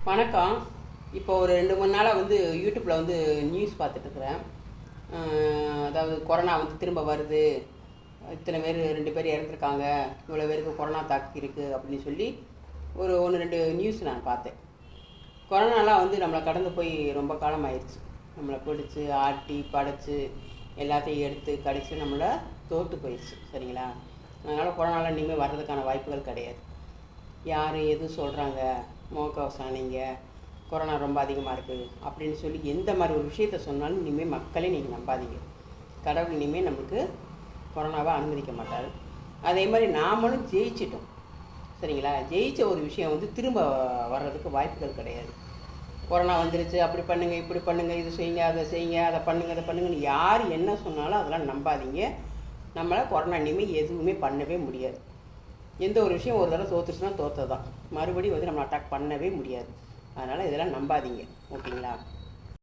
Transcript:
வணக்கம். இப்போ ஒரு 2 3 நாளாக யூடியூப்பில் நியூஸ் பார்த்துட்ருக்குறேன். அதாவது கொரோனா திரும்ப வருது, இத்தனை பேர் 2 பேர் இறந்துருக்காங்க, இவ்வளோ பேருக்கு கொரோனா தாக்கி இருக்குது அப்படின்னு சொல்லி ஒரு 1 2 நியூஸ் நான் பார்த்தேன். கொரோனாலாம் நம்மளை கடந்து போய் ரொம்ப காலம் ஆயிடுச்சு. நம்மளை பிடிச்சி ஆட்டி படைச்சி எல்லாத்தையும் எடுத்து கடித்து நம்மளை தோற்று போயிடுச்சு. சரிங்களா? அதனால் கொரோனாலாம் இனிமேல் வர்றதுக்கான வாய்ப்புகள் கிடையாது. யார் எது சொல்கிறாங்க, முகக்கவசானிங்க, கொரோனா ரொம்ப அதிகமாக இருக்குது அப்படின்னு சொல்லி எந்த மாதிரி ஒரு விஷயத்த சொன்னாலும் இனிமேல் மக்களே நீங்கள் நம்பாதீங்க. கடவுள் இனிமேல் நம்மளுக்கு கொரோனாவை அனுமதிக்க மாட்டார். அதே மாதிரி நாமளும் ஜெயிச்சிட்டோம். சரிங்களா? ஜெயித்த ஒரு விஷயம் திரும்ப வர்றதுக்கு வாய்ப்புகள் கிடையாது. கொரோனா வந்துருச்சு, அப்படி பண்ணுங்கள், இப்படி பண்ணுங்கள், இது செய்யுங்க, அதை செய்யுங்க, அதை பண்ணுங்கள், அதை பண்ணுங்கன்னு யார் என்ன சொன்னாலும் அதெல்லாம் நம்பாதீங்க. நம்மளை கொரோனா இனிமேல் எதுவுமே பண்ணவே முடியாது. எந்த ஒரு விஷயம் ஒரு தடவை தோற்றுச்சுன்னா தோற்றது தான். மறுபடியும் நம்ம அட்டாக் பண்ணவே முடியாது. அதனால் இதெல்லாம் நம்பாதீங்க. ஓகேங்களா?